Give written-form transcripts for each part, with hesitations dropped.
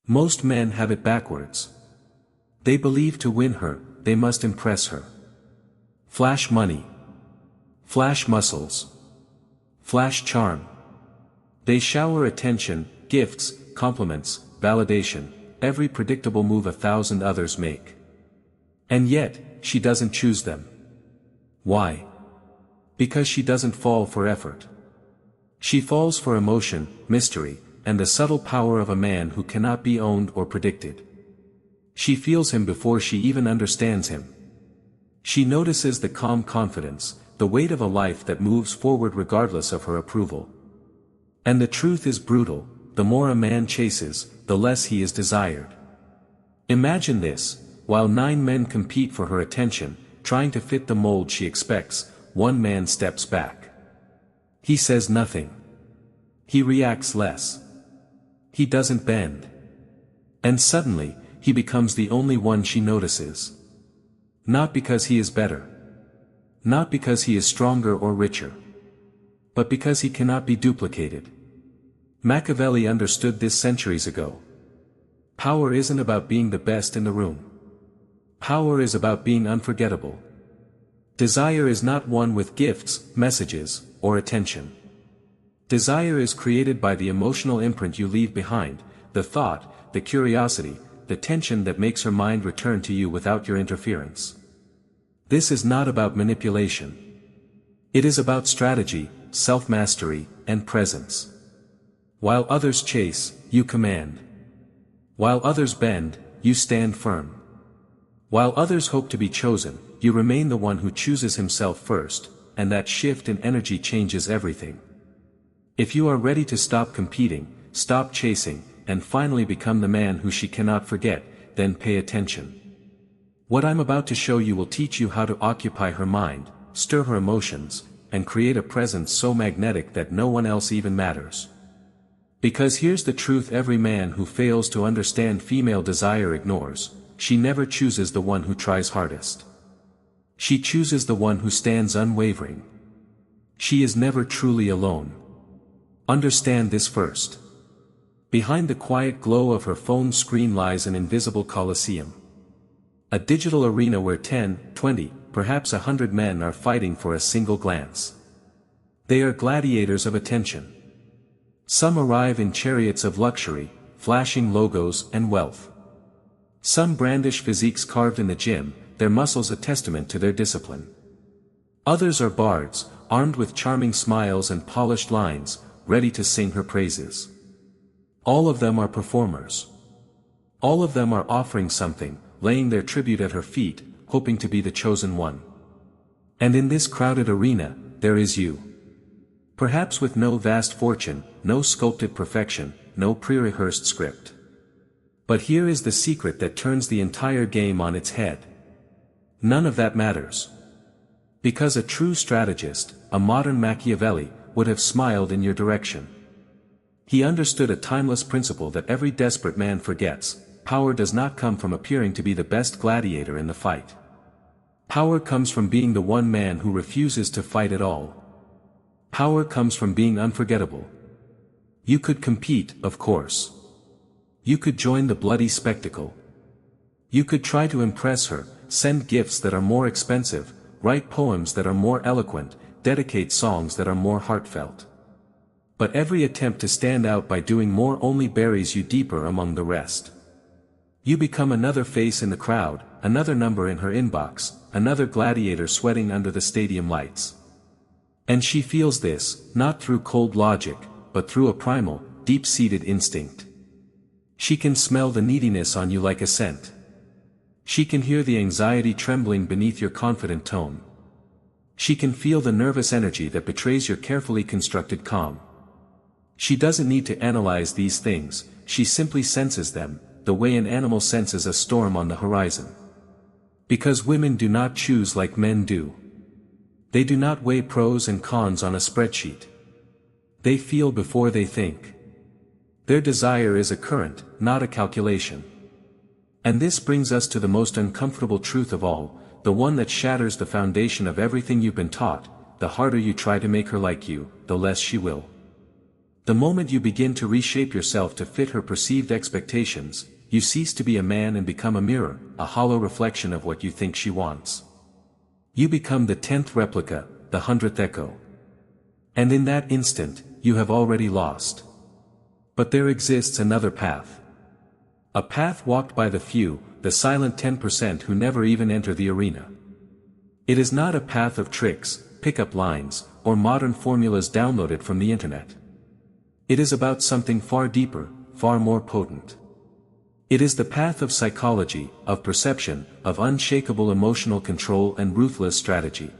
Most men have it backwards. They believe to win her, they must impress her. Flash money. Flash muscles. Flash charm. They shower attention, gifts, compliments, validation, every predictable move 1,000 others make. And yet, she doesn't choose them. Why? Because she doesn't fall for effort. She falls for emotion, mystery, and the subtle power of a man who cannot be owned or predicted. She feels him before she even understands him. She notices the calm confidence, the weight of a life that moves forward regardless of her approval. And the truth is brutal, the more a man chases, the less he is desired. Imagine this, while 9 men compete for her attention, trying to fit the mold she expects, one man steps back. He says nothing. He reacts less. He doesn't bend. And suddenly, he becomes the only one she notices. Not because he is better. Not because he is stronger or richer. But because he cannot be duplicated. Machiavelli understood this centuries ago. Power isn't about being the best in the room. Power is about being unforgettable. Desire is not won with gifts, messages, or attention. Desire is created by the emotional imprint you leave behind, the thought, the curiosity, the tension that makes her mind return to you without your interference. This is not about manipulation. It is about strategy, self-mastery, and presence. While others chase, you command. While others bend, you stand firm. While others hope to be chosen, you remain the one who chooses himself first, and that shift in energy changes everything. If you are ready to stop competing, stop chasing, and finally become the man who she cannot forget, then pay attention. What I'm about to show you will teach you how to occupy her mind, stir her emotions, and create a presence so magnetic that no one else even matters. Because here's the truth every man who fails to understand female desire ignores: she never chooses the one who tries hardest. She chooses the one who stands unwavering. She is never truly alone. Understand this first. Behind the quiet glow of her phone screen lies an invisible coliseum. A digital arena where 10, 20, perhaps 100 men are fighting for a single glance. They are gladiators of attention. Some arrive in chariots of luxury, flashing logos and wealth. Some brandish physiques carved in the gym, their muscles a testament to their discipline. Others are bards, armed with charming smiles and polished lines, ready to sing her praises. All of them are performers. All of them are offering something, laying their tribute at her feet, hoping to be the chosen one. And in this crowded arena, there is you. Perhaps with no vast fortune, no sculpted perfection, no pre-rehearsed script. But here is the secret that turns the entire game on its head. None of that matters. Because a true strategist, a modern Machiavelli, would have smiled in your direction. He understood a timeless principle that every desperate man forgets: power does not come from appearing to be the best gladiator in the fight. Power comes from being the one man who refuses to fight at all. Power comes from being unforgettable. You could compete, of course. You could join the bloody spectacle. You could try to impress her, send gifts that are more expensive, write poems that are more eloquent, dedicate songs that are more heartfelt. But every attempt to stand out by doing more only buries you deeper among the rest. You become another face in the crowd, another number in her inbox, another gladiator sweating under the stadium lights. And she feels this, not through cold logic, but through a primal, deep-seated instinct. She can smell the neediness on you like a scent. She can hear the anxiety trembling beneath your confident tone. She can feel the nervous energy that betrays your carefully constructed calm. She doesn't need to analyze these things, she simply senses them, the way an animal senses a storm on the horizon. Because women do not choose like men do. They do not weigh pros and cons on a spreadsheet. They feel before they think. Their desire is a current, not a calculation. And this brings us to the most uncomfortable truth of all, the one that shatters the foundation of everything you've been taught: the harder you try to make her like you, the less she will. The moment you begin to reshape yourself to fit her perceived expectations, you cease to be a man and become a mirror, a hollow reflection of what you think she wants. You become the 10th replica, the 100th echo. And in that instant, you have already lost. But there exists another path. A path walked by the few, the silent 10% who never even enter the arena. It is not a path of tricks, pick-up lines, or modern formulas downloaded from the internet. It is about something far deeper, far more potent. It is the path of psychology, of perception, of unshakable emotional control and ruthless strategy.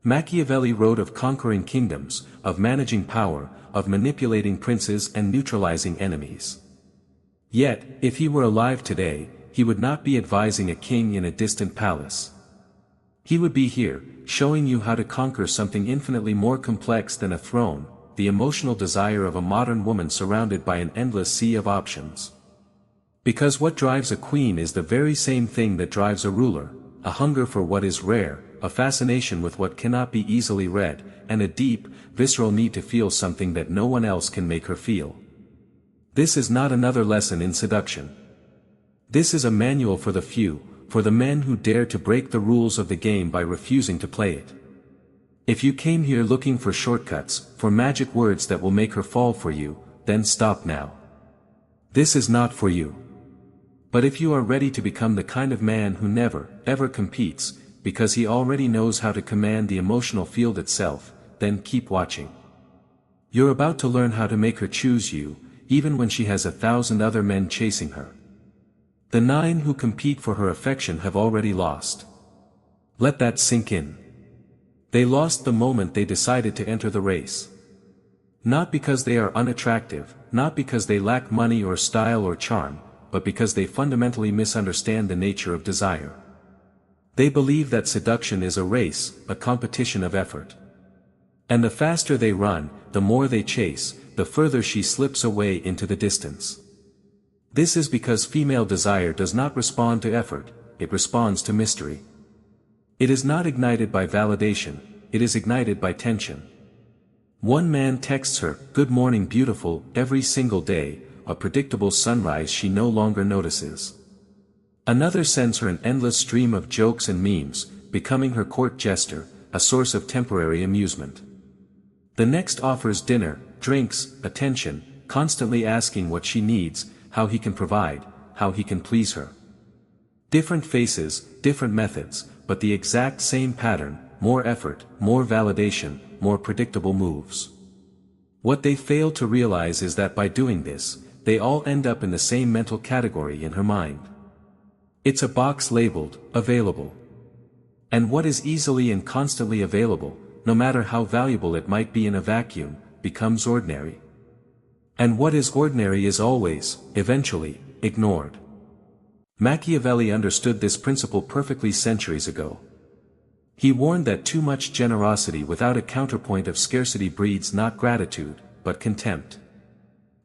Machiavelli wrote of conquering kingdoms, of managing power, of manipulating princes and neutralizing enemies. Yet, if he were alive today, he would not be advising a king in a distant palace. He would be here, showing you how to conquer something infinitely more complex than a throne, the emotional desire of a modern woman surrounded by an endless sea of options. Because what drives a queen is the very same thing that drives a ruler, a hunger for what is rare, a fascination with what cannot be easily read, and a deep, visceral need to feel something that no one else can make her feel. This is not another lesson in seduction. This is a manual for the few, for the men who dare to break the rules of the game by refusing to play it. If you came here looking for shortcuts, for magic words that will make her fall for you, then stop now. This is not for you. But if you are ready to become the kind of man who never, ever competes, because he already knows how to command the emotional field itself, then keep watching. You're about to learn how to make her choose you, even when she has 1,000 other men chasing her. The 9 who compete for her affection have already lost. Let that sink in. They lost the moment they decided to enter the race. Not because they are unattractive, not because they lack money or style or charm, but because they fundamentally misunderstand the nature of desire. They believe that seduction is a race, a competition of effort. And the faster they run, the more they chase, the further she slips away into the distance. This is because female desire does not respond to effort, it responds to mystery. It is not ignited by validation, it is ignited by tension. One man texts her, "Good morning beautiful," every single day, a predictable sunrise she no longer notices. Another sends her an endless stream of jokes and memes, becoming her court jester, a source of temporary amusement. The next offers dinner, drinks, attention, constantly asking what she needs, how he can provide, how he can please her. Different faces, different methods, but the exact same pattern, more effort, more validation, more predictable moves. What they fail to realize is that by doing this, they all end up in the same mental category in her mind. It's a box labeled, available. And what is easily and constantly available, no matter how valuable it might be in a vacuum, becomes ordinary. And what is ordinary is always, eventually, ignored. Machiavelli understood this principle perfectly centuries ago. He warned that too much generosity without a counterpoint of scarcity breeds not gratitude, but contempt.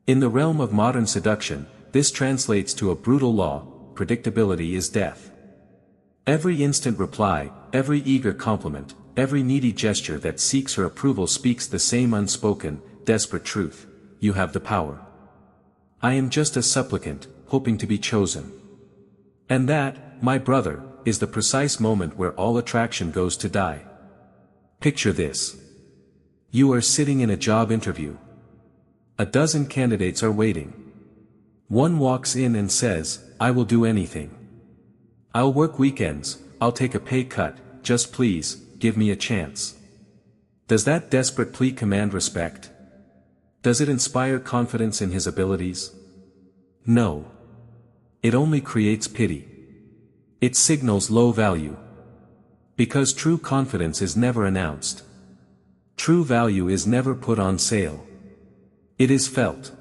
In the realm of modern seduction, this translates to a brutal law: predictability is death. Every instant reply, every eager compliment, every needy gesture that seeks her approval speaks the same unspoken, desperate truth: you have the power. I am just a supplicant, hoping to be chosen. And that, my brother, is the precise moment where all attraction goes to die. Picture this. You are sitting in a job interview. A dozen candidates are waiting. One walks in and says, "I will do anything. I'll work weekends, I'll take a pay cut, just please, give me a chance." Does that desperate plea command respect? Does it inspire confidence in his abilities? No. It only creates pity. It signals low value. Because true confidence is never announced. True value is never put on sale. It is felt.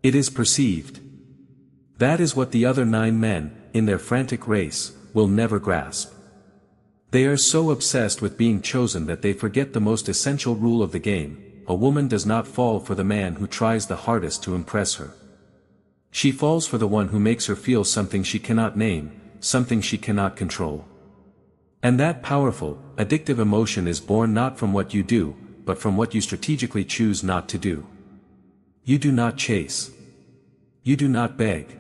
It is perceived. That is what the other 9 men, in their frantic race, will never grasp. They are so obsessed with being chosen that they forget the most essential rule of the game: a woman does not fall for the man who tries the hardest to impress her. She falls for the one who makes her feel something she cannot name, something she cannot control. And that powerful, addictive emotion is born not from what you do, but from what you strategically choose not to do. You do not chase. You do not beg.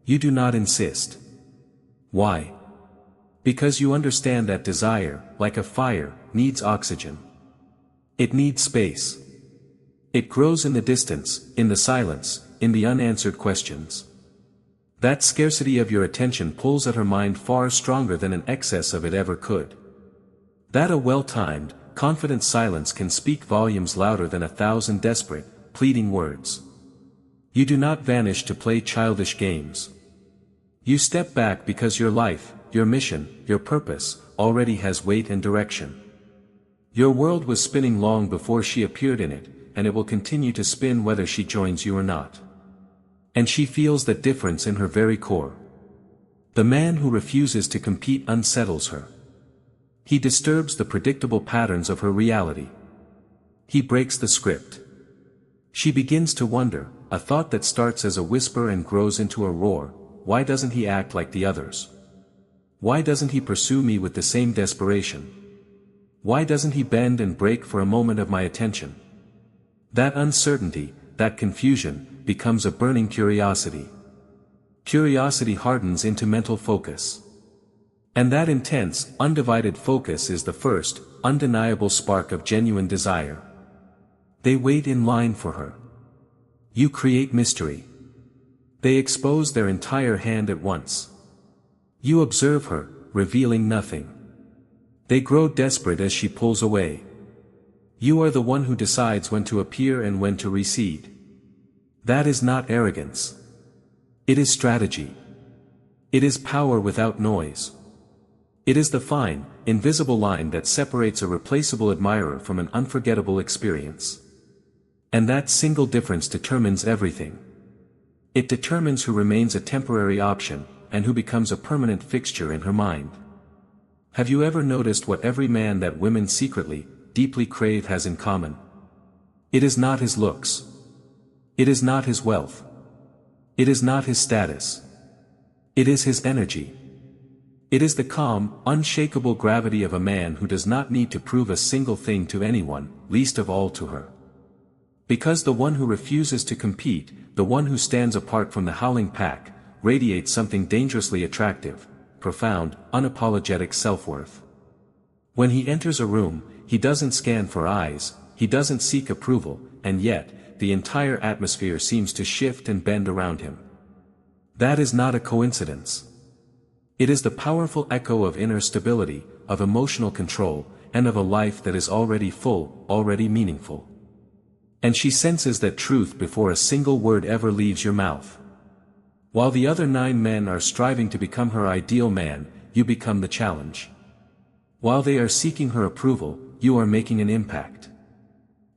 You do not insist. Why? Because you understand that desire, like a fire, needs oxygen. It needs space. It grows in the distance, in the silence, in the unanswered questions. That scarcity of your attention pulls at her mind far stronger than an excess of it ever could. That a well-timed, confident silence can speak volumes louder than 1,000 desperate, pleading words. You do not vanish to play childish games. You step back because your life, your mission, your purpose, already has weight and direction. Your world was spinning long before she appeared in it, and it will continue to spin whether she joins you or not. And she feels that difference in her very core. The man who refuses to compete unsettles her. He disturbs the predictable patterns of her reality. He breaks the script. She begins to wonder, a thought that starts as a whisper and grows into a roar, why doesn't he act like the others? Why doesn't he pursue me with the same desperation? Why doesn't he bend and break for a moment of my attention? That uncertainty, that confusion, becomes a burning curiosity. Curiosity hardens into mental focus. And that intense, undivided focus is the first, undeniable spark of genuine desire. They wait in line for her. You create mystery. They expose their entire hand at once. You observe her, revealing nothing. They grow desperate as she pulls away. You are the one who decides when to appear and when to recede. That is not arrogance. It is strategy. It is power without noise. It is the fine, invisible line that separates a replaceable admirer from an unforgettable experience. And that single difference determines everything. It determines who remains a temporary option, and who becomes a permanent fixture in her mind. Have you ever noticed what every man that women secretly, deeply crave has in common? It is not his looks. It is not his wealth. It is not his status. It is his energy. It is the calm, unshakable gravity of a man who does not need to prove a single thing to anyone, least of all to her. Because the one who refuses to compete, the one who stands apart from the howling pack, radiates something dangerously attractive, profound, unapologetic self-worth. When he enters a room, he doesn't scan for eyes, he doesn't seek approval, and yet, the entire atmosphere seems to shift and bend around him. That is not a coincidence. It is the powerful echo of inner stability, of emotional control, and of a life that is already full, already meaningful. And she senses that truth before a single word ever leaves your mouth. While the other 9 men are striving to become her ideal man, you become the challenge. While they are seeking her approval, you are making an impact.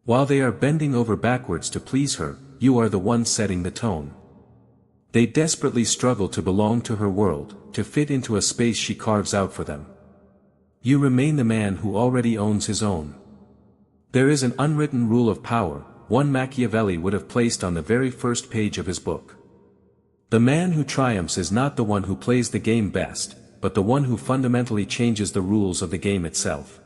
While they are bending over backwards to please her, you are the one setting the tone. They desperately struggle to belong to her world, to fit into a space she carves out for them. You remain the man who already owns his own. There is an unwritten rule of power, one Machiavelli would have placed on the very first page of his book. The man who triumphs is not the one who plays the game best, but the one who fundamentally changes the rules of the game itself.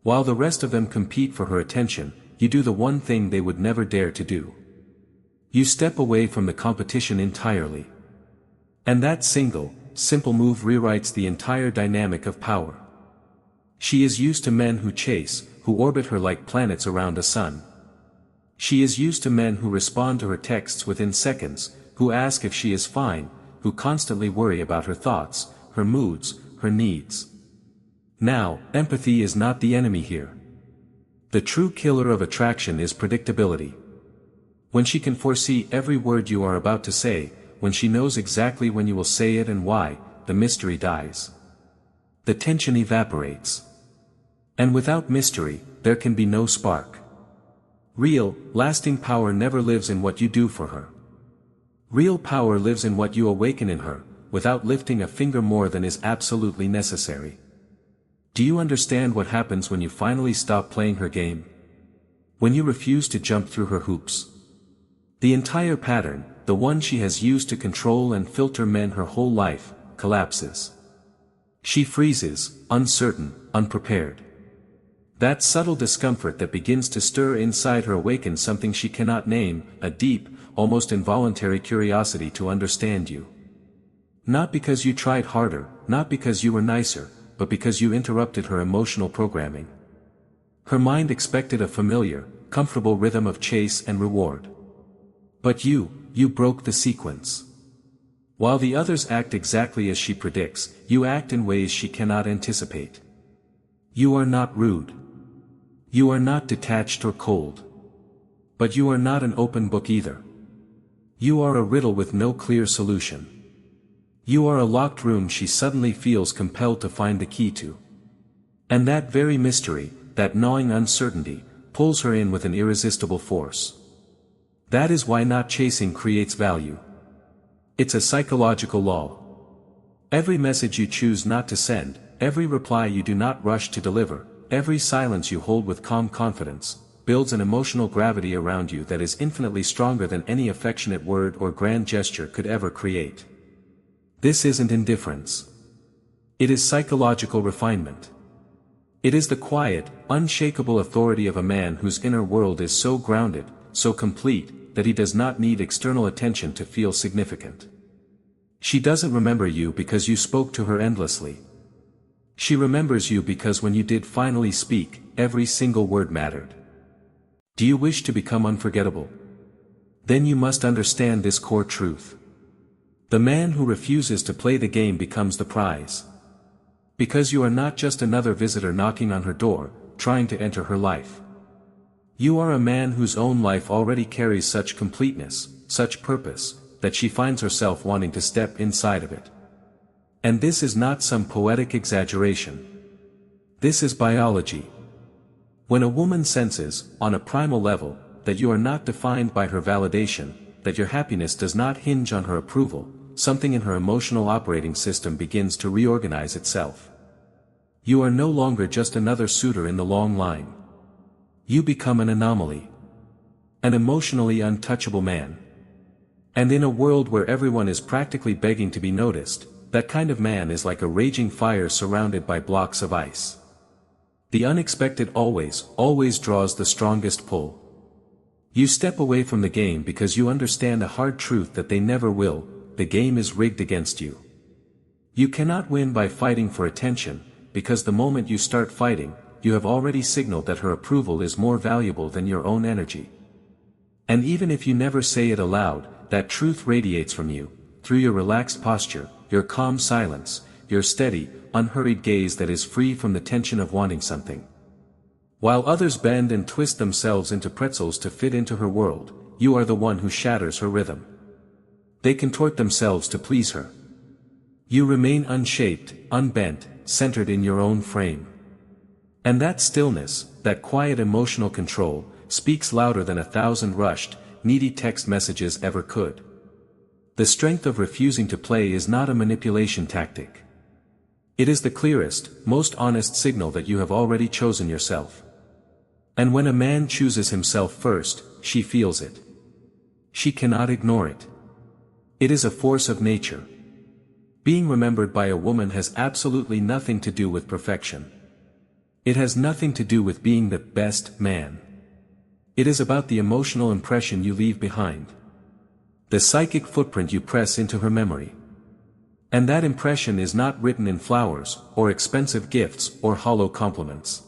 While the rest of them compete for her attention, you do the one thing they would never dare to do. You step away from the competition entirely. And that single, simple move rewrites the entire dynamic of power. She is used to men who chase, who orbit her like planets around a sun. She is used to men who respond to her texts within seconds, who ask if she is fine, who constantly worry about her thoughts, her moods, her needs. Now, empathy is not the enemy here. The true killer of attraction is predictability. When she can foresee every word you are about to say, when she knows exactly when you will say it and why, the mystery dies. The tension evaporates. And without mystery, there can be no spark. Real, lasting power never lives in what you do for her. Real power lives in what you awaken in her, without lifting a finger more than is absolutely necessary. Do you understand what happens when you finally stop playing her game? When you refuse to jump through her hoops? The entire pattern, the one she has used to control and filter men her whole life, collapses. She freezes, uncertain, unprepared. That subtle discomfort that begins to stir inside her awakens something she cannot name, a deep, almost involuntary curiosity to understand you. Not because you tried harder, not because you were nicer, but because you interrupted her emotional programming. Her mind expected a familiar, comfortable rhythm of chase and reward. But you broke the sequence. While the others act exactly as she predicts, you act in ways she cannot anticipate. You are not rude. You are not detached or cold. But you are not an open book either. You are a riddle with no clear solution. You are a locked room she suddenly feels compelled to find the key to. And that very mystery, that gnawing uncertainty, pulls her in with an irresistible force. That is why not chasing creates value. It's a psychological law. Every message you choose not to send, every reply you do not rush to deliver, every silence you hold with calm confidence, builds an emotional gravity around you that is infinitely stronger than any affectionate word or grand gesture could ever create. This isn't indifference. It is psychological refinement. It is the quiet, unshakable authority of a man whose inner world is so grounded, so complete, that he does not need external attention to feel significant. She doesn't remember you because you spoke to her endlessly. She remembers you because when you did finally speak, every single word mattered. Do you wish to become unforgettable? Then you must understand this core truth. The man who refuses to play the game becomes the prize. Because you are not just another visitor knocking on her door, trying to enter her life. You are a man whose own life already carries such completeness, such purpose, that she finds herself wanting to step inside of it. And this is not some poetic exaggeration. This is biology. When a woman senses, on a primal level, that you are not defined by her validation, that your happiness does not hinge on her approval, something in her emotional operating system begins to reorganize itself. You are no longer just another suitor in the long line. You become an anomaly. An emotionally untouchable man. And in a world where everyone is practically begging to be noticed, that kind of man is like a raging fire surrounded by blocks of ice. The unexpected always draws the strongest pull. You step away from the game because you understand a hard truth that they never will. The game is rigged against you. You cannot win by fighting for attention, because the moment you start fighting, you have already signaled that her approval is more valuable than your own energy. And even if you never say it aloud, that truth radiates from you, through your relaxed posture, your calm silence, your steady, unhurried gaze that is free from the tension of wanting something. While others bend and twist themselves into pretzels to fit into her world, you are the one who shatters her rhythm. They contort themselves to please her. You remain unshaped, unbent, centered in your own frame. And that stillness, that quiet emotional control, speaks louder than 1,000 rushed, needy text messages ever could. The strength of refusing to play is not a manipulation tactic. It is the clearest, most honest signal that you have already chosen yourself. And when a man chooses himself first, she feels it. She cannot ignore it. It is a force of nature. Being remembered by a woman has absolutely nothing to do with perfection. It has nothing to do with being the best man. It is about the emotional impression you leave behind. The psychic footprint you press into her memory. And that impression is not written in flowers, or expensive gifts, or hollow compliments.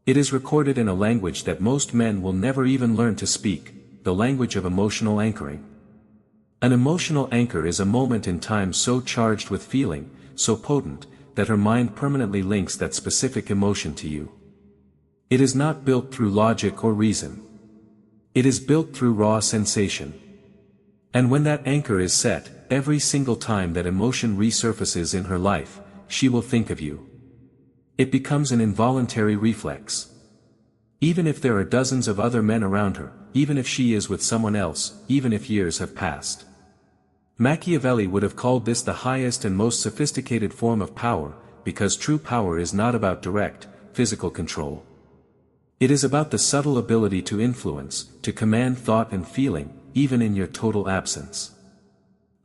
It is recorded in a language that most men will never even learn to speak, the language of emotional anchoring. An emotional anchor is a moment in time so charged with feeling, so potent, that her mind permanently links that specific emotion to you. It is not built through logic or reason. It is built through raw sensation. And when that anchor is set, every single time that emotion resurfaces in her life, she will think of you. It becomes an involuntary reflex. Even if there are dozens of other men around her, even if she is with someone else, even if years have passed. Machiavelli would have called this the highest and most sophisticated form of power, because true power is not about direct, physical control. It is about the subtle ability to influence, to command thought and feeling, even in your total absence.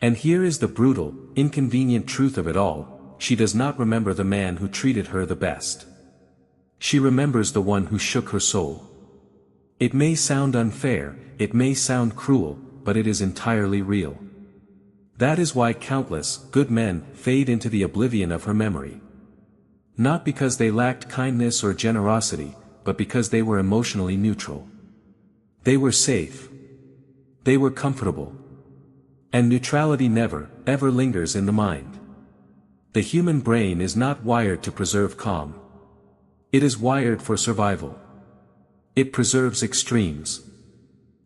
And here is the brutal, inconvenient truth of it all: she does not remember the man who treated her the best. She remembers the one who shook her soul. It may sound unfair, it may sound cruel, but it is entirely real. That is why countless good men fade into the oblivion of her memory. Not because they lacked kindness or generosity, but because they were emotionally neutral. They were safe. They were comfortable. And neutrality never, ever lingers in the mind. The human brain is not wired to preserve calm. It is wired for survival. It preserves extremes.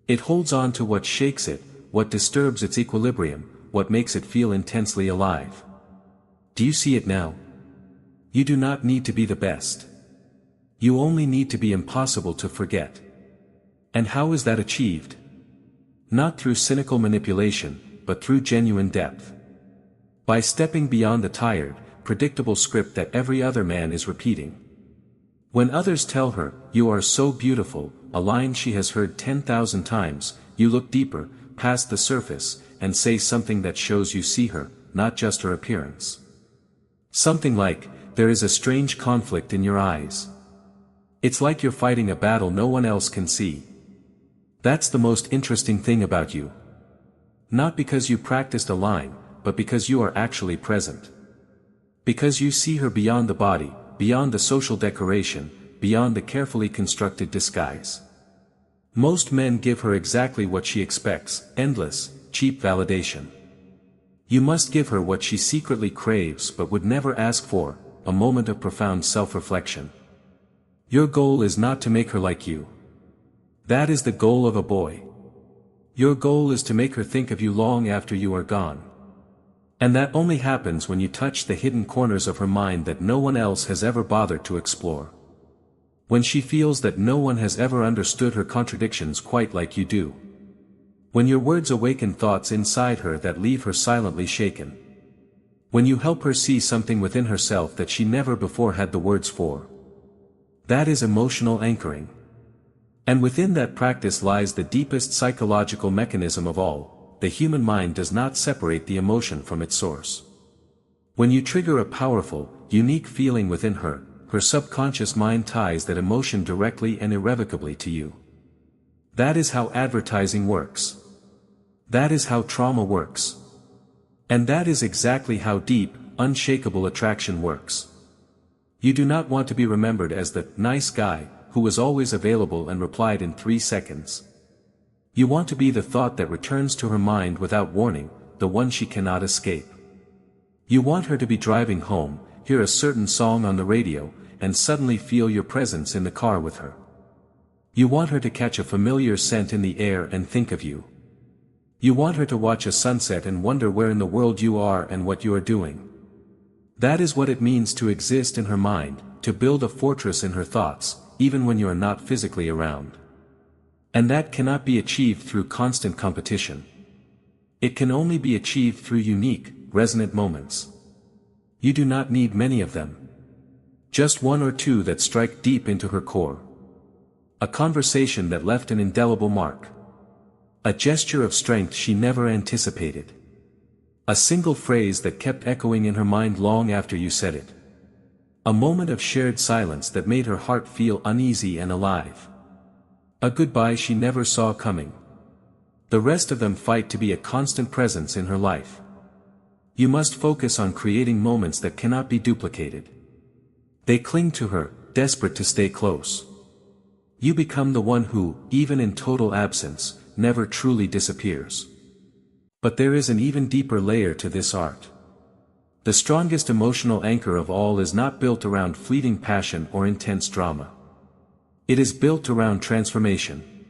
It holds on to what shakes it, what disturbs its equilibrium, what makes it feel intensely alive. Do you see it now? You do not need to be the best. You only need to be impossible to forget. And how is that achieved? Not through cynical manipulation, but through genuine depth. By stepping beyond the tired, predictable script that every other man is repeating. When others tell her, "You are so beautiful," a line she has heard 10,000 times, you look deeper, past the surface, and say something that shows you see her, not just her appearance. Something like, "There is a strange conflict in your eyes. It's like you're fighting a battle no one else can see. That's the most interesting thing about you." Not because you practiced a line, but because you are actually present. Because you see her beyond the body, beyond the social decoration, beyond the carefully constructed disguise. Most men give her exactly what she expects, endless, cheap validation. You must give her what she secretly craves but would never ask for, a moment of profound self-reflection. Your goal is not to make her like you. That is the goal of a boy. Your goal is to make her think of you long after you are gone. And that only happens when you touch the hidden corners of her mind that no one else has ever bothered to explore. When she feels that no one has ever understood her contradictions quite like you do. When your words awaken thoughts inside her that leave her silently shaken. When you help her see something within herself that she never before had the words for. That is emotional anchoring. And within that practice lies the deepest psychological mechanism of all: the human mind does not separate the emotion from its source. When you trigger a powerful, unique feeling within her, her subconscious mind ties that emotion directly and irrevocably to you. That is how advertising works. That is how trauma works. And that is exactly how deep, unshakable attraction works. You do not want to be remembered as the nice guy who was always available and replied in 3 seconds. You want to be the thought that returns to her mind without warning, the one she cannot escape. You want her to be driving home, hear a certain song on the radio, and suddenly feel your presence in the car with her. You want her to catch a familiar scent in the air and think of you. You want her to watch a sunset and wonder where in the world you are and what you are doing. That is what it means to exist in her mind, to build a fortress in her thoughts, even when you are not physically around. And that cannot be achieved through constant competition. It can only be achieved through unique, resonant moments. You do not need many of them. Just 1 or 2 that strike deep into her core. A conversation that left an indelible mark. A gesture of strength she never anticipated. A single phrase that kept echoing in her mind long after you said it. A moment of shared silence that made her heart feel uneasy and alive. A goodbye she never saw coming. The rest of them fight to be a constant presence in her life. You must focus on creating moments that cannot be duplicated. They cling to her, desperate to stay close. You become the one who, even in total absence, never truly disappears. But there is an even deeper layer to this art. The strongest emotional anchor of all is not built around fleeting passion or intense drama. It is built around transformation.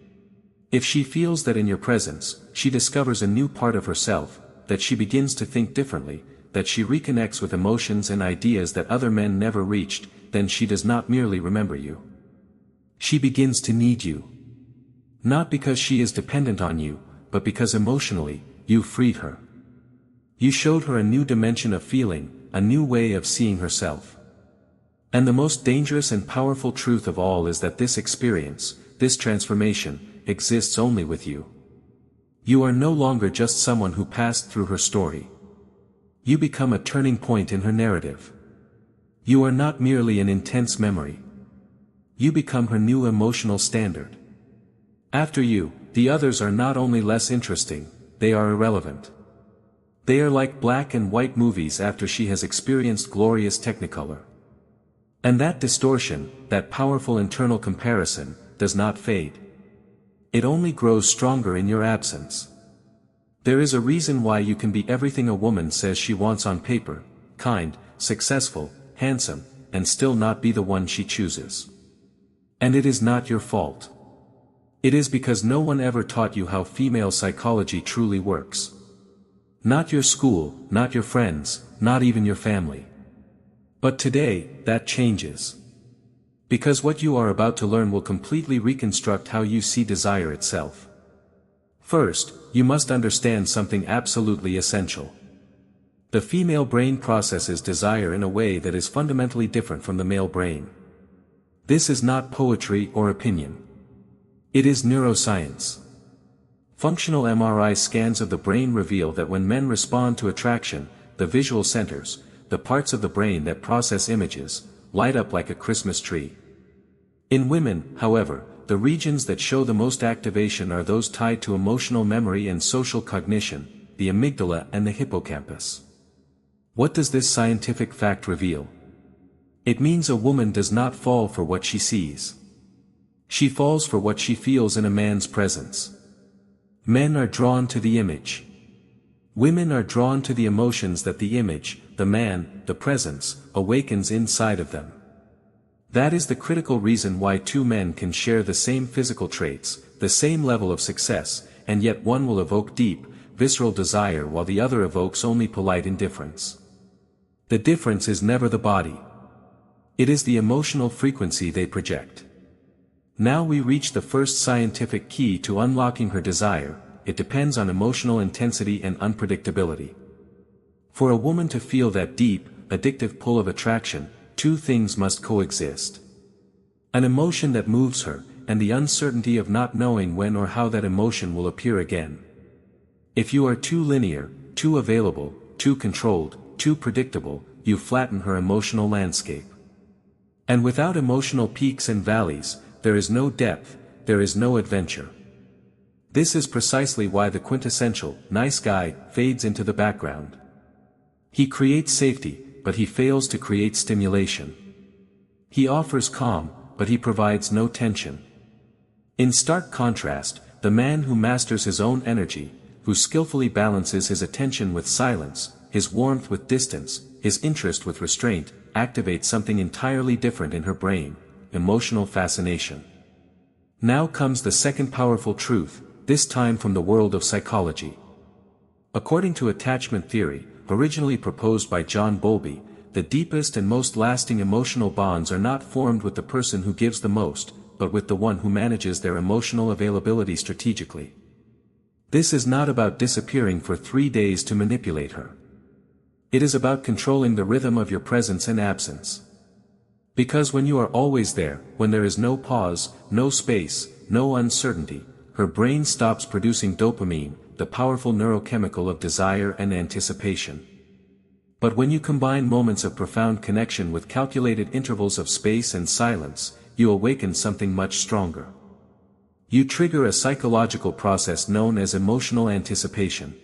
If she feels that in your presence, she discovers a new part of herself, that she begins to think differently, that she reconnects with emotions and ideas that other men never reached, then she does not merely remember you. She begins to need you. Not because she is dependent on you, but because emotionally, you freed her. You showed her a new dimension of feeling, a new way of seeing herself. And the most dangerous and powerful truth of all is that this experience, this transformation, exists only with you. You are no longer just someone who passed through her story. You become a turning point in her narrative. You are not merely an intense memory. You become her new emotional standard. After you, the others are not only less interesting, they are irrelevant. They are like black and white movies after she has experienced glorious technicolor. And that distortion, that powerful internal comparison, does not fade. It only grows stronger in your absence. There is a reason why you can be everything a woman says she wants on paper, kind, successful, handsome, and still not be the one she chooses. And it is not your fault. It is because no one ever taught you how female psychology truly works. Not your school, not your friends, not even your family. But today, that changes. Because what you are about to learn will completely reconstruct how you see desire itself. First, you must understand something absolutely essential. The female brain processes desire in a way that is fundamentally different from the male brain. This is not poetry or opinion. It is neuroscience. Functional MRI scans of the brain reveal that when men respond to attraction, the visual centers, the parts of the brain that process images, light up like a Christmas tree. In women, however, the regions that show the most activation are those tied to emotional memory and social cognition, the amygdala and the hippocampus. What does this scientific fact reveal? It means a woman does not fall for what she sees. She falls for what she feels in a man's presence. Men are drawn to the image. Women are drawn to the emotions that the image, the man, the presence, awakens inside of them. That is the critical reason why two men can share the same physical traits, the same level of success, and yet one will evoke deep, visceral desire while the other evokes only polite indifference. The difference is never the body. It is the emotional frequency they project. Now we reach the first scientific key to unlocking her desire. It depends on emotional intensity and unpredictability. For a woman to feel that deep, addictive pull of attraction, two things must coexist. An emotion that moves her, and the uncertainty of not knowing when or how that emotion will appear again. If you are too linear, too available, too controlled, too predictable, you flatten her emotional landscape. And without emotional peaks and valleys, there is no depth, there is no adventure. This is precisely why the quintessential, nice guy, fades into the background. He creates safety, but he fails to create stimulation. He offers calm, but he provides no tension. In stark contrast, the man who masters his own energy, who skillfully balances his attention with silence, his warmth with distance, his interest with restraint, activates something entirely different in her brain. Emotional fascination. Now comes the second powerful truth, this time from the world of psychology. According to attachment theory, originally proposed by John Bowlby, the deepest and most lasting emotional bonds are not formed with the person who gives the most, but with the one who manages their emotional availability strategically. This is not about disappearing for 3 days to manipulate her. It is about controlling the rhythm of your presence and absence. Because when you are always there, when there is no pause, no space, no uncertainty, her brain stops producing dopamine, the powerful neurochemical of desire and anticipation. But when you combine moments of profound connection with calculated intervals of space and silence, you awaken something much stronger. You trigger a psychological process known as emotional anticipation.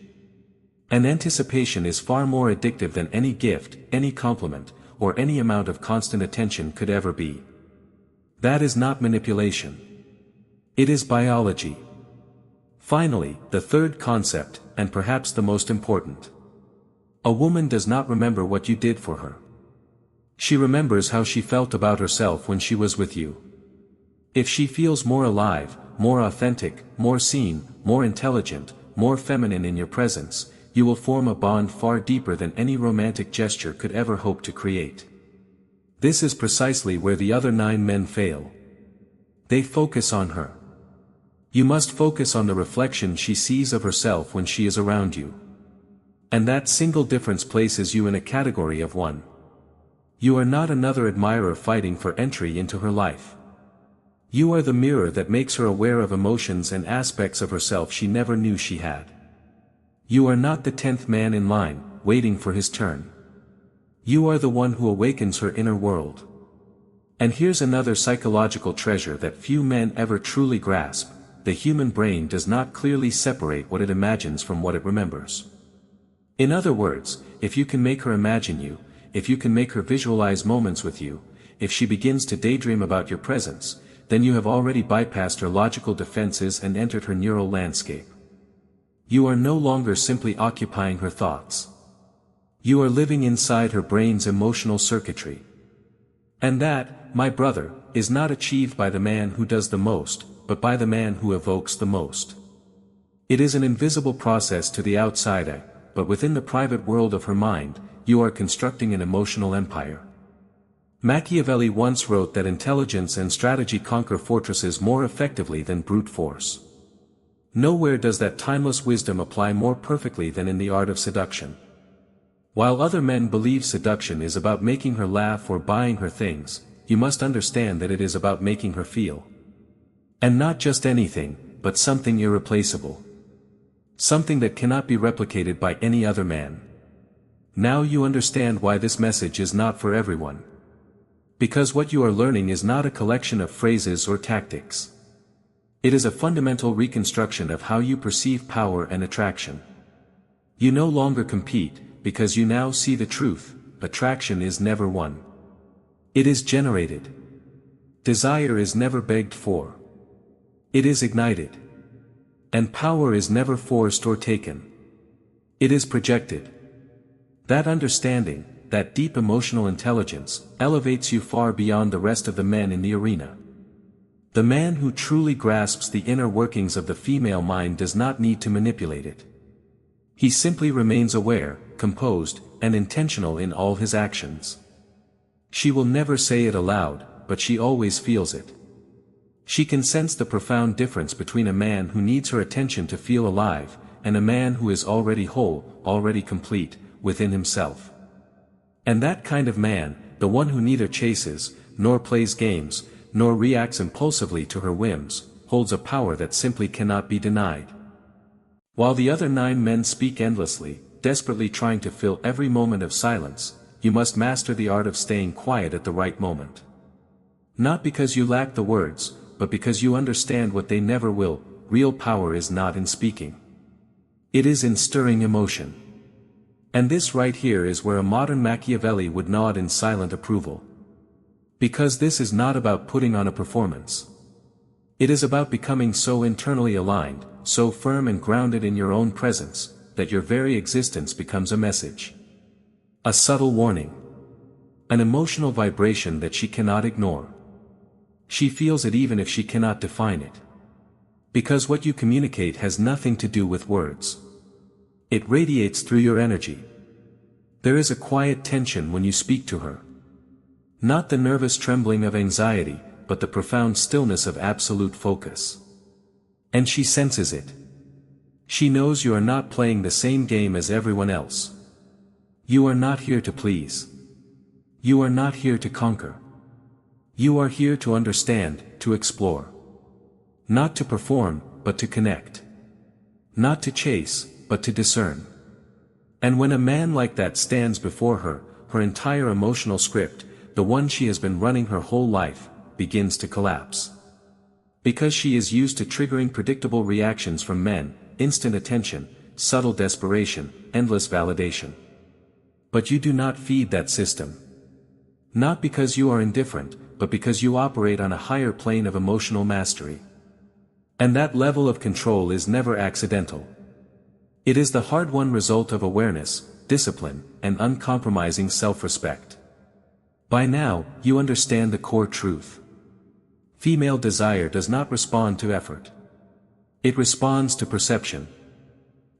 And anticipation is far more addictive than any gift, any compliment, or any amount of constant attention could ever be. That is not manipulation. It is biology. Finally, the third concept, and perhaps the most important. A woman does not remember what you did for her. She remembers how she felt about herself when she was with you. If she feels more alive, more authentic, more seen, more intelligent, more feminine in your presence, you will form a bond far deeper than any romantic gesture could ever hope to create. This is precisely where the other 9 men fail. They focus on her. You must focus on the reflection she sees of herself when she is around you. And that single difference places you in a category of one. You are not another admirer fighting for entry into her life. You are the mirror that makes her aware of emotions and aspects of herself she never knew she had. You are not the 10th man in line, waiting for his turn. You are the one who awakens her inner world. And here's another psychological treasure that few men ever truly grasp: the human brain does not clearly separate what it imagines from what it remembers. In other words, if you can make her imagine you, if you can make her visualize moments with you, if she begins to daydream about your presence, then you have already bypassed her logical defenses and entered her neural landscape. You are no longer simply occupying her thoughts. You are living inside her brain's emotional circuitry. And that, my brother, is not achieved by the man who does the most, but by the man who evokes the most. It is an invisible process to the outside eye, but within the private world of her mind, you are constructing an emotional empire. Machiavelli once wrote that intelligence and strategy conquer fortresses more effectively than brute force. Nowhere does that timeless wisdom apply more perfectly than in the art of seduction. While other men believe seduction is about making her laugh or buying her things, you must understand that it is about making her feel. And not just anything, but something irreplaceable. Something that cannot be replicated by any other man. Now you understand why this message is not for everyone. Because what you are learning is not a collection of phrases or tactics. It is a fundamental reconstruction of how you perceive power and attraction. You no longer compete, because you now see the truth: attraction is never won. It is generated. Desire is never begged for. It is ignited. And power is never forced or taken. It is projected. That understanding, that deep emotional intelligence, elevates you far beyond the rest of the men in the arena. The man who truly grasps the inner workings of the female mind does not need to manipulate it. He simply remains aware, composed, and intentional in all his actions. She will never say it aloud, but she always feels it. She can sense the profound difference between a man who needs her attention to feel alive, and a man who is already whole, already complete, within himself. And that kind of man, the one who neither chases, nor plays games, nor reacts impulsively to her whims, holds a power that simply cannot be denied. While the other 9 men speak endlessly, desperately trying to fill every moment of silence, you must master the art of staying quiet at the right moment. Not because you lack the words, but because you understand what they never will. Real power is not in speaking. It is in stirring emotion. And this right here is where a modern Machiavelli would nod in silent approval. Because this is not about putting on a performance. It is about becoming so internally aligned, so firm and grounded in your own presence, that your very existence becomes a message. A subtle warning. An emotional vibration that she cannot ignore. She feels it even if she cannot define it. Because what you communicate has nothing to do with words. It radiates through your energy. There is a quiet tension when you speak to her. Not the nervous trembling of anxiety, but the profound stillness of absolute focus. And she senses it. She knows you are not playing the same game as everyone else. You are not here to please. You are not here to conquer. You are here to understand, to explore. Not to perform, but to connect. Not to chase, but to discern. And when a man like that stands before her, her entire emotional script, the one she has been running her whole life, begins to collapse. Because she is used to triggering predictable reactions from men, instant attention, subtle desperation, endless validation. But you do not feed that system. Not because you are indifferent, but because you operate on a higher plane of emotional mastery. And that level of control is never accidental. It is the hard-won result of awareness, discipline, and uncompromising self-respect. By now, you understand the core truth. Female desire does not respond to effort. It responds to perception.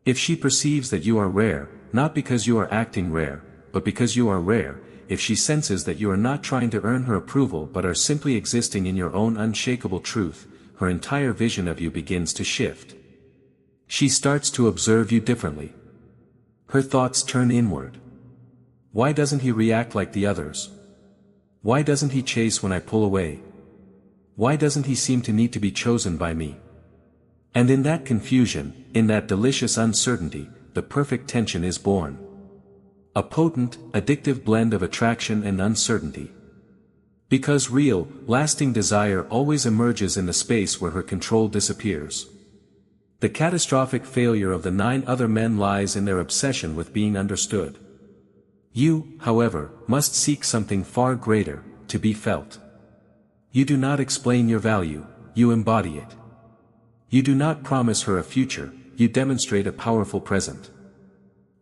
If she perceives that you are rare, not because you are acting rare, but because you are rare, if she senses that you are not trying to earn her approval but are simply existing in your own unshakable truth, her entire vision of you begins to shift. She starts to observe you differently. Her thoughts turn inward. Why doesn't he react like the others? Why doesn't he chase when I pull away? Why doesn't he seem to need to be chosen by me? And in that confusion, in that delicious uncertainty, the perfect tension is born. A potent, addictive blend of attraction and uncertainty. Because real, lasting desire always emerges in the space where her control disappears. The catastrophic failure of the 9 other men lies in their obsession with being understood. You, however, must seek something far greater, to be felt. You do not explain your value, you embody it. You do not promise her a future, you demonstrate a powerful present.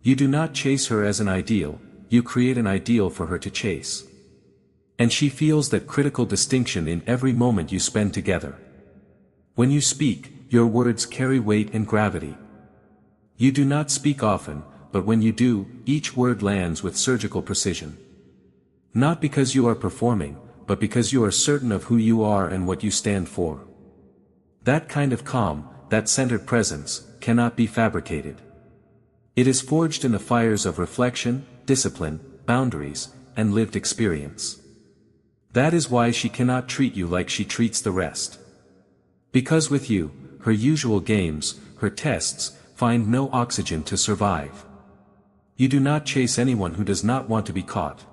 You do not chase her as an ideal, you create an ideal for her to chase. And she feels that critical distinction in every moment you spend together. When you speak, your words carry weight and gravity. You do not speak often, but when you do, each word lands with surgical precision. Not because you are performing, but because you are certain of who you are and what you stand for. That kind of calm, that centered presence, cannot be fabricated. It is forged in the fires of reflection, discipline, boundaries, and lived experience. That is why she cannot treat you like she treats the rest. Because with you, her usual games, her tests, find no oxygen to survive. You do not chase anyone who does not want to be caught.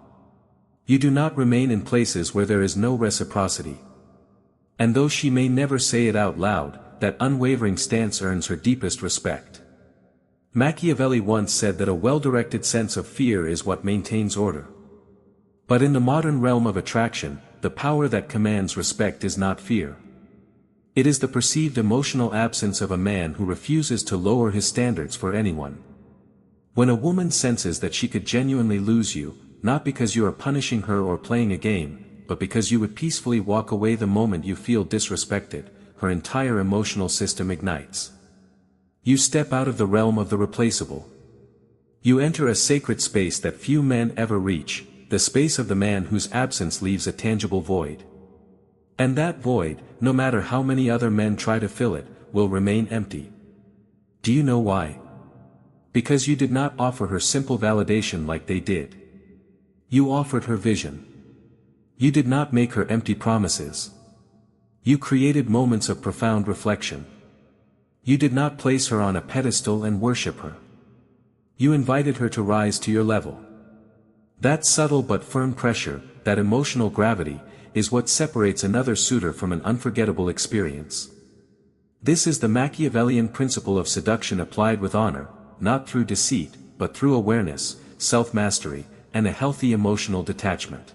You do not remain in places where there is no reciprocity. And though she may never say it out loud, that unwavering stance earns her deepest respect. Machiavelli once said that a well-directed sense of fear is what maintains order. But in the modern realm of attraction, the power that commands respect is not fear. It is the perceived emotional absence of a man who refuses to lower his standards for anyone. When a woman senses that she could genuinely lose you, not because you are punishing her or playing a game, but because you would peacefully walk away the moment you feel disrespected, her entire emotional system ignites. You step out of the realm of the replaceable. You enter a sacred space that few men ever reach, the space of the man whose absence leaves a tangible void. And that void, no matter how many other men try to fill it, will remain empty. Do you know why? Because you did not offer her simple validation like they did. You offered her vision. You did not make her empty promises. You created moments of profound reflection. You did not place her on a pedestal and worship her. You invited her to rise to your level. That subtle but firm pressure, that emotional gravity, is what separates another suitor from an unforgettable experience. This is the Machiavellian principle of seduction applied with honor, not through deceit, but through awareness, self-mastery, and a healthy emotional detachment.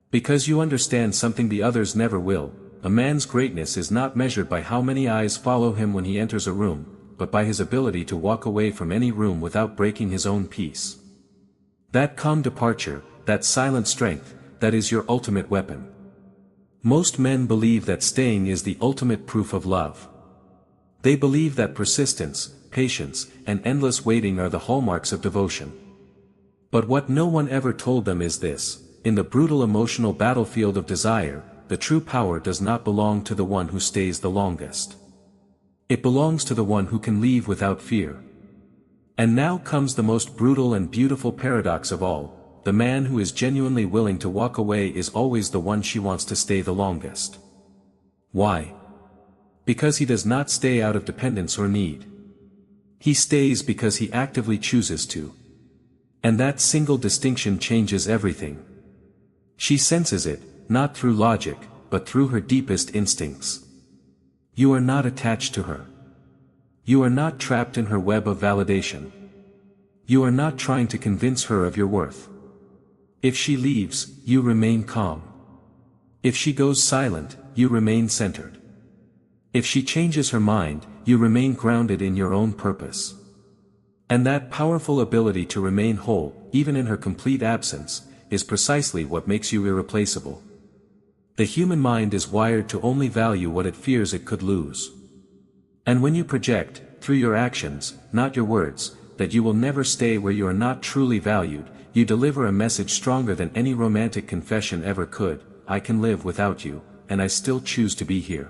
Because you understand something the others never will, a man's greatness is not measured by how many eyes follow him when he enters a room, but by his ability to walk away from any room without breaking his own peace. That calm departure, that silent strength, that is your ultimate weapon. Most men believe that staying is the ultimate proof of love. They believe that persistence, patience, and endless waiting are the hallmarks of devotion. But what no one ever told them is this: in the brutal emotional battlefield of desire, the true power does not belong to the one who stays the longest. It belongs to the one who can leave without fear. And now comes the most brutal and beautiful paradox of all: the man who is genuinely willing to walk away is always the one she wants to stay the longest. Why? Because he does not stay out of dependence or need. He stays because he actively chooses to. And that single distinction changes everything. She senses it, not through logic, but through her deepest instincts. You are not attached to her. You are not trapped in her web of validation. You are not trying to convince her of your worth. If she leaves, you remain calm. If she goes silent, you remain centered. If she changes her mind, you remain grounded in your own purpose. And that powerful ability to remain whole, even in her complete absence, is precisely what makes you irreplaceable. The human mind is wired to only value what it fears it could lose. And when you project, through your actions, not your words, that you will never stay where you are not truly valued, you deliver a message stronger than any romantic confession ever could: I can live without you, and I still choose to be here.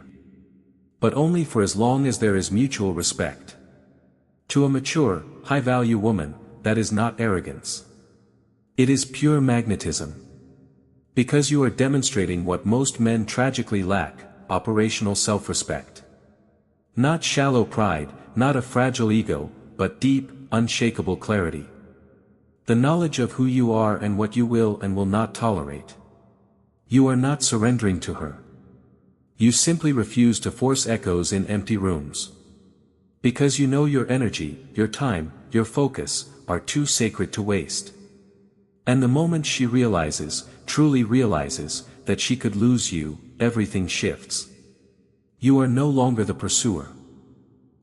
But only for as long as there is mutual respect. To a mature, high-value woman, that is not arrogance. It is pure magnetism. Because you are demonstrating what most men tragically lack: operational self-respect. Not shallow pride, not a fragile ego, but deep, unshakable clarity. The knowledge of who you are and what you will and will not tolerate. You are not surrendering to her. You simply refuse to force echoes in empty rooms. Because you know your energy, your time, your focus, are too sacred to waste. And the moment she realizes, truly realizes, that she could lose you, everything shifts. You are no longer the pursuer.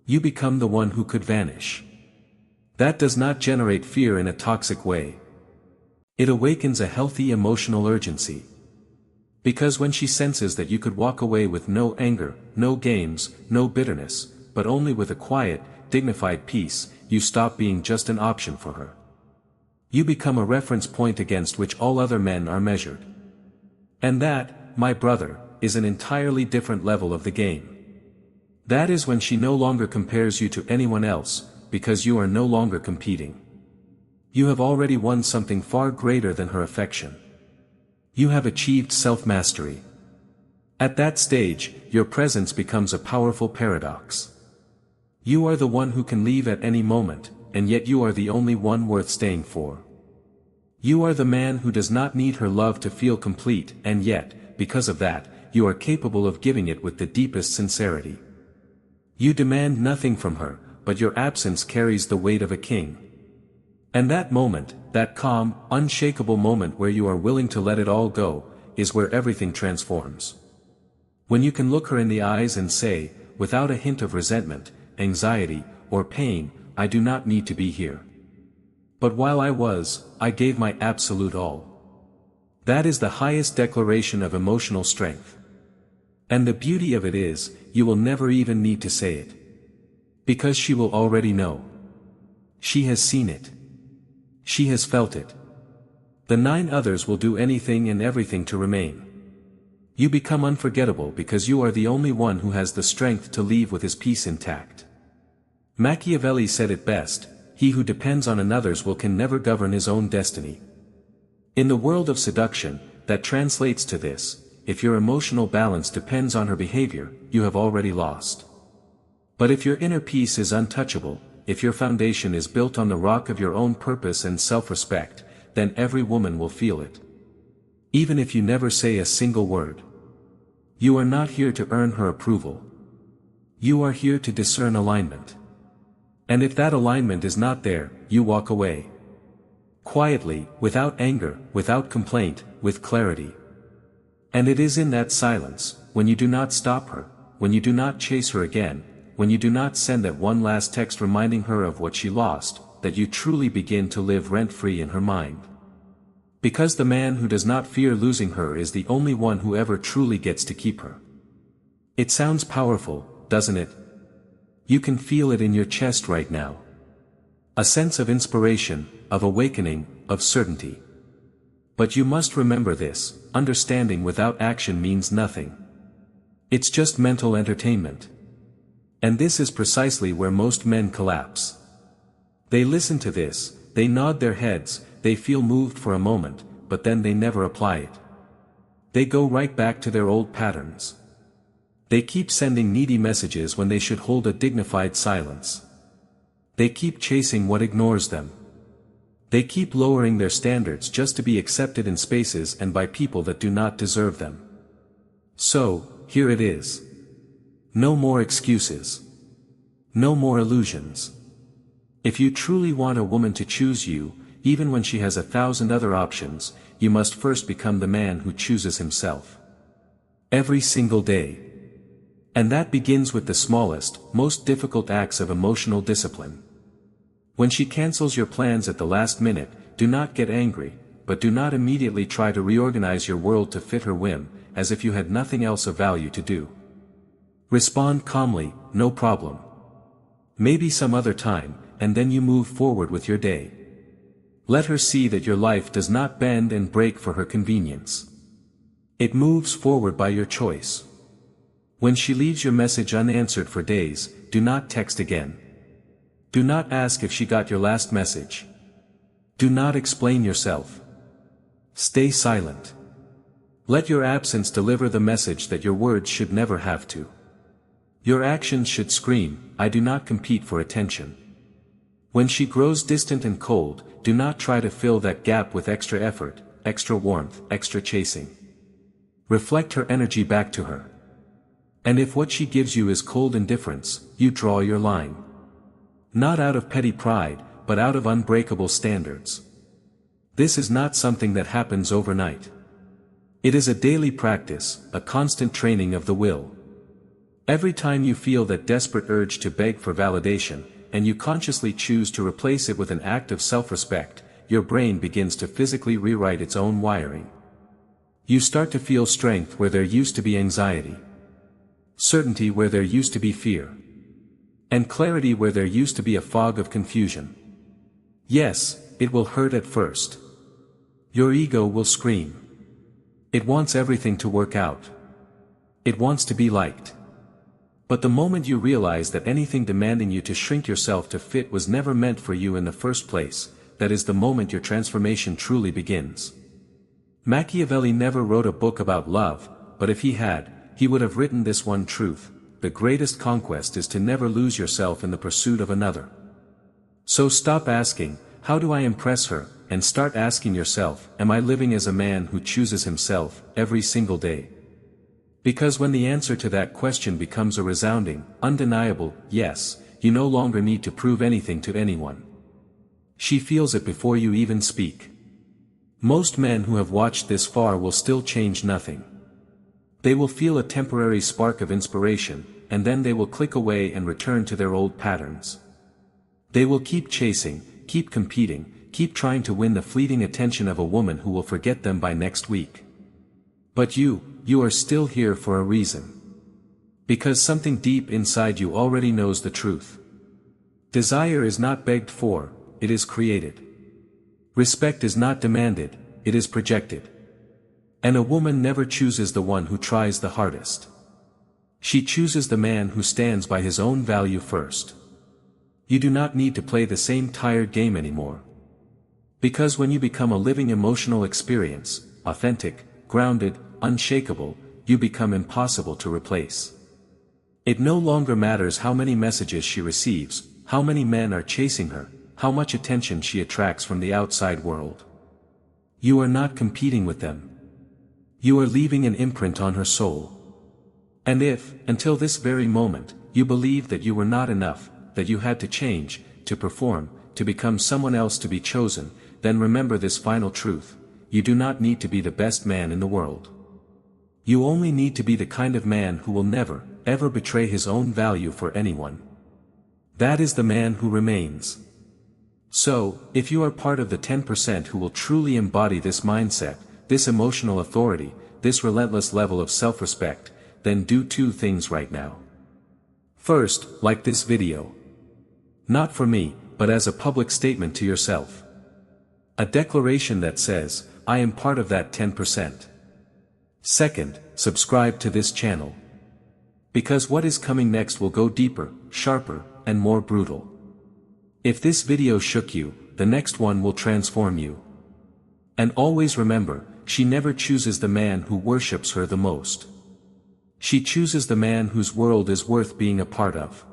You become the one who could vanish. That does not generate fear in a toxic way. It awakens a healthy emotional urgency. Because when she senses that you could walk away with no anger, no games, no bitterness, but only with a quiet, dignified peace, you stop being just an option for her. You become a reference point against which all other men are measured. And that, my brother, is an entirely different level of the game. That is when she no longer compares you to anyone else, because you are no longer competing. You have already won something far greater than her affection. You have achieved self-mastery. At that stage, your presence becomes a powerful paradox. You are the one who can leave at any moment, and yet you are the only one worth staying for. You are the man who does not need her love to feel complete, and yet, because of that, you are capable of giving it with the deepest sincerity. You demand nothing from her, but your absence carries the weight of a king. And that moment, that calm, unshakable moment where you are willing to let it all go, is where everything transforms. When you can look her in the eyes and say, without a hint of resentment, anxiety, or pain, I do not need to be here. But while I gave my absolute all. That is the highest declaration of emotional strength. And the beauty of it is, you will never even need to say it. Because she will already know. She has seen it. She has felt it. The 9 others will do anything and everything to remain. You become unforgettable because you are the only one who has the strength to leave with his peace intact. Machiavelli said it best, he who depends on another's will can never govern his own destiny. In the world of seduction, that translates to this: if your emotional balance depends on her behavior, you have already lost. But if your inner peace is untouchable, if your foundation is built on the rock of your own purpose and self-respect, then every woman will feel it. Even if you never say a single word. You are not here to earn her approval. You are here to discern alignment. And if that alignment is not there, you walk away. Quietly, without anger, without complaint, with clarity. And it is in that silence, when you do not stop her, when you do not chase her again, when you do not send that one last text reminding her of what she lost, that you truly begin to live rent-free in her mind. Because the man who does not fear losing her is the only one who ever truly gets to keep her. It sounds powerful, doesn't it? You can feel it in your chest right now. A sense of inspiration, of awakening, of certainty. But you must remember this: understanding without action means nothing. It's just mental entertainment. And this is precisely where most men collapse. They listen to this, they nod their heads, they feel moved for a moment, but then they never apply it. They go right back to their old patterns. They keep sending needy messages when they should hold a dignified silence. They keep chasing what ignores them. They keep lowering their standards just to be accepted in spaces and by people that do not deserve them. So, here it is. No more excuses. No more illusions. If you truly want a woman to choose you, even when she has 1,000 other options, you must first become the man who chooses himself. Every single day. And that begins with the smallest, most difficult acts of emotional discipline. When she cancels your plans at the last minute, do not get angry, but do not immediately try to reorganize your world to fit her whim, as if you had nothing else of value to do. Respond calmly, no problem. Maybe some other time, and then you move forward with your day. Let her see that your life does not bend and break for her convenience. It moves forward by your choice. When she leaves your message unanswered for days, do not text again. Do not ask if she got your last message. Do not explain yourself. Stay silent. Let your absence deliver the message that your words should never have to. Your actions should scream, I do not compete for attention. When she grows distant and cold, do not try to fill that gap with extra effort, extra warmth, extra chasing. Reflect her energy back to her. And if what she gives you is cold indifference, you draw your line. Not out of petty pride, but out of unbreakable standards. This is not something that happens overnight. It is a daily practice, a constant training of the will. Every time you feel that desperate urge to beg for validation, and you consciously choose to replace it with an act of self-respect, your brain begins to physically rewrite its own wiring. You start to feel strength where there used to be anxiety. Certainty where there used to be fear. And clarity where there used to be a fog of confusion. Yes, it will hurt at first. Your ego will scream. It wants everything to work out. It wants to be liked. But the moment you realize that anything demanding you to shrink yourself to fit was never meant for you in the first place, that is the moment your transformation truly begins. Machiavelli never wrote a book about love, but if he had, he would have written this one truth: the greatest conquest is to never lose yourself in the pursuit of another. So stop asking, how do I impress her, and start asking yourself, am I living as a man who chooses himself, every single day? Because when the answer to that question becomes a resounding, undeniable, yes, you no longer need to prove anything to anyone. She feels it before you even speak. Most men who have watched this far will still change nothing. They will feel a temporary spark of inspiration, and then they will click away and return to their old patterns. They will keep chasing, keep competing, keep trying to win the fleeting attention of a woman who will forget them by next week. But you are still here for a reason. Because something deep inside you already knows the truth. Desire is not begged for, it is created. Respect is not demanded, it is projected. And a woman never chooses the one who tries the hardest. She chooses the man who stands by his own value first. You do not need to play the same tired game anymore. Because when you become a living emotional experience, authentic, grounded, unshakable, you become impossible to replace. It no longer matters how many messages she receives, how many men are chasing her, how much attention she attracts from the outside world. You are not competing with them. You are leaving an imprint on her soul. And if, until this very moment, you believed that you were not enough, that you had to change, to perform, to become someone else to be chosen, then remember this final truth: you do not need to be the best man in the world. You only need to be the kind of man who will never, ever betray his own value for anyone. That is the man who remains. So, if you are part of the 10% who will truly embody this mindset, this emotional authority, this relentless level of self-respect, then do two things right now. First, like this video. Not for me, but as a public statement to yourself. A declaration that says, I am part of that 10%. Second, subscribe to this channel. Because what is coming next will go deeper, sharper, and more brutal. If this video shook you, the next one will transform you. And always remember, she never chooses the man who worships her the most. She chooses the man whose world is worth being a part of.